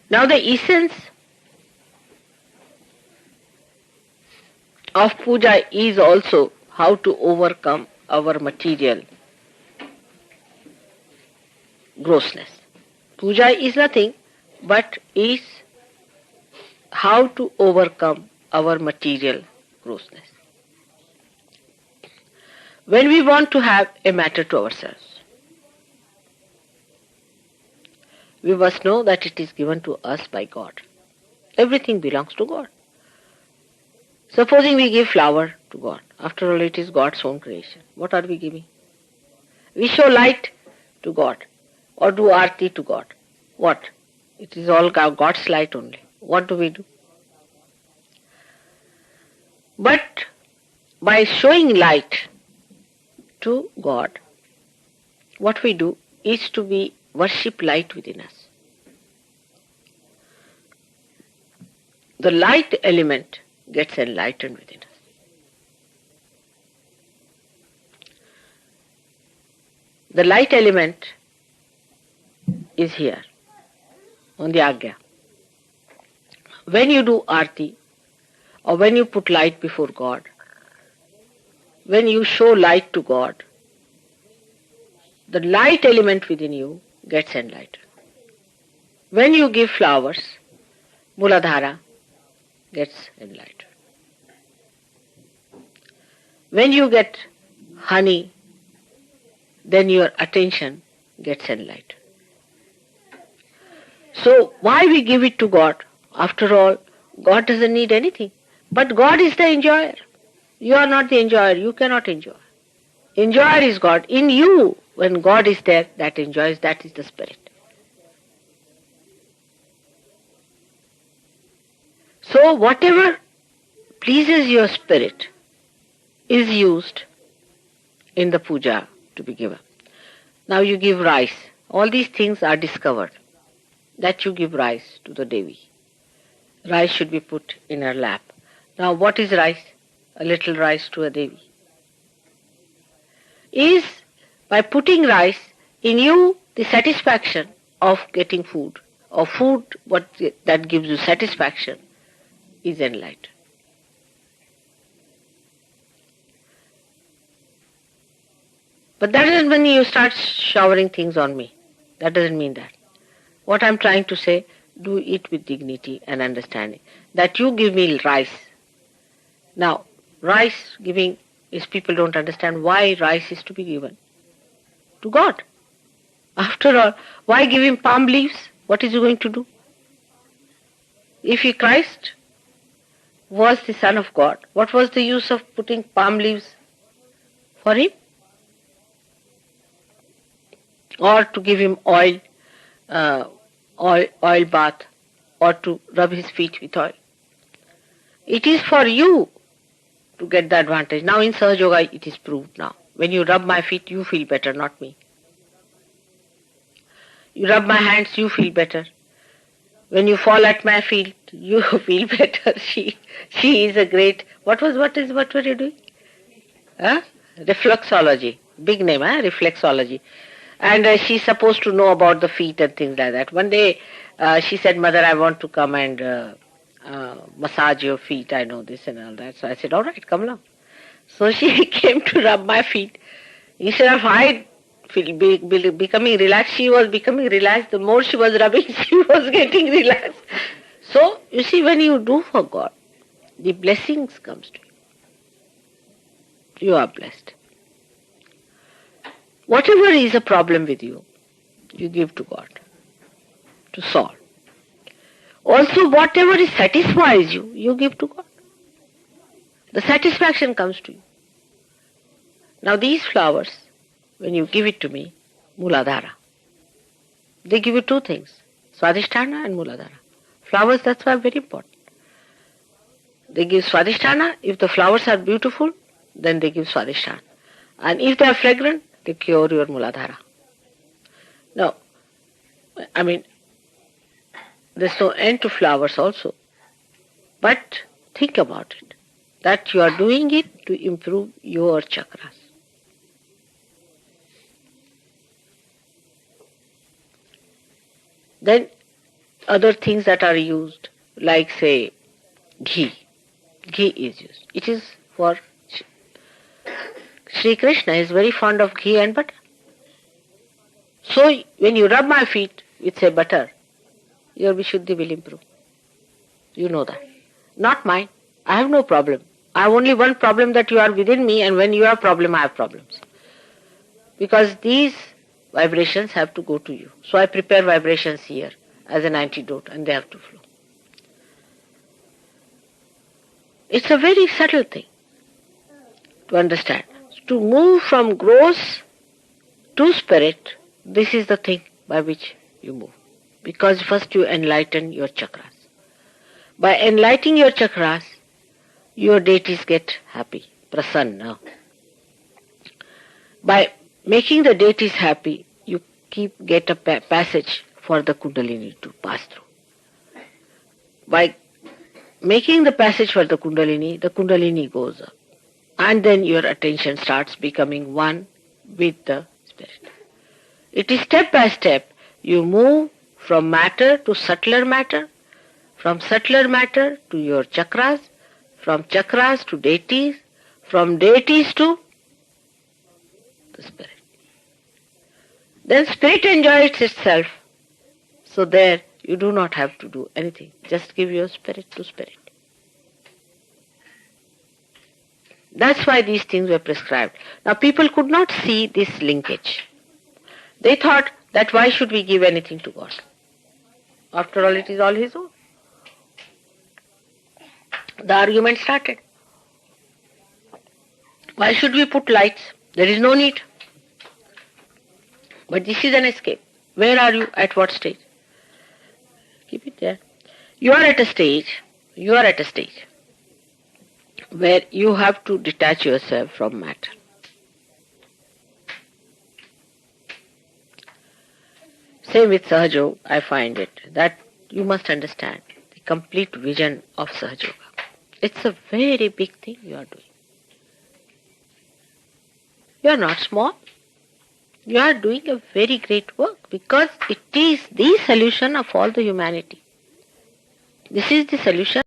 Now the essence of puja is also how to overcome our material grossness. Puja is nothing but is how to overcome our material grossness. When we want to have a matter to ourselves, we must know that it is given to us by God. Everything belongs to God. Supposing we give flower to God, after all it is God's own creation. What are we giving? We show light to God or do arti to God. What? It is all God's light only. What do we do? But by showing light to God, what we do is to be worship light within us. The light element gets enlightened within us. The light element is here on the Agya. When you do arti or when you put light before God, when you show light to God, the light element within you gets enlightened. When you give flowers, Muladhara gets enlightened. When you get honey, then your attention gets enlightened. So why we give it to God? After all, God doesn't need anything. But God is the enjoyer. You are not the enjoyer. You cannot enjoy. Enjoyer is God. In you, when God is there, that enjoys, that is the spirit. So whatever pleases your spirit is used in the puja to be given. Now you give rice. All these things are discovered that you give rice to the Devi. Rice should be put in her lap. Now what is rice? A little rice to a Devi. Is by putting rice in you the satisfaction of getting food, or food what that gives you satisfaction is enlightened. But that doesn't mean you start showering things on me. That doesn't mean that. What I'm trying to say, do it with dignity and understanding. That you give me rice. Now, rice giving is people don't understand why rice is to be given to God. After all, why give him palm leaves? What is he going to do? If he Christ was the Son of God, what was the use of putting palm leaves for him? Or to give him oil bath, or to rub his feet with oil. It is for you to get the advantage. Now in Sahaja Yoga it is proved now. When you rub my feet, you feel better, not me. You rub my hands, you feel better. When you fall at my feet, you feel better. She is a great, what were you doing? Reflexology. Big name, reflexology. And she's supposed to know about the feet and things like that. One day she said, Mother, I want to come and massage your feet. I know this and all that. So I said, all right, come along. So she came to rub my feet. Instead of I becoming relaxed, she was becoming relaxed. The more she was rubbing, she was getting relaxed. So, you see, when you do for God, the blessings comes to you. You are blessed. Whatever is a problem with you, you give to God to solve. Also, whatever satisfies you, you give to God. The satisfaction comes to you. Now these flowers, when you give it to me, Muladhara, they give you two things, Swadhisthana and Muladhara. Flowers, that's why very important. They give Swadhisthana. If the flowers are beautiful, then they give Swadhisthana. And if they are fragrant, they cure your Muladhara. Now, I mean, there's no end to flowers also. But think about it, that you are doing it to improve your chakras. Then other things that are used, like say ghee. Ghee is used. It is for Sri Krishna is very fond of ghee and butter. So when you rub my feet with say butter, your Vishuddhi will improve. You know that. Not mine. I have no problem. I have only one problem, that you are within me, and when you have problem, I have problems. Because these vibrations have to go to you. So I prepare vibrations here as an antidote, and they have to flow. It's a very subtle thing to understand. To move from gross to spirit, this is the thing by which you move. Because first you enlighten your chakras. By enlightening your chakras, your deities get happy, prasanna. By making the deities happy, you get a passage for the Kundalini to pass through. By making the passage for the Kundalini goes up. And then your attention starts becoming one with the spirit. It is step by step. You move from matter to subtler matter, from subtler matter to your chakras, from chakras to deities, from deities to the spirit. Then spirit enjoys itself. So there you do not have to do anything. Just give your spirit to spirit. That's why these things were prescribed. Now people could not see this linkage. They thought that why should we give anything to God? After all, it is all His own. The argument started. Why should we put lights? There is no need. But this is an escape. Where are you? At what stage? Keep it there. You are at a stage where you have to detach yourself from matter. Same with Sahaja, I find it, that you must understand the complete vision of Sahaja. It's a very big thing you are doing. You are not small. You are doing a very great work, because it is the solution of all the humanity. This is the solution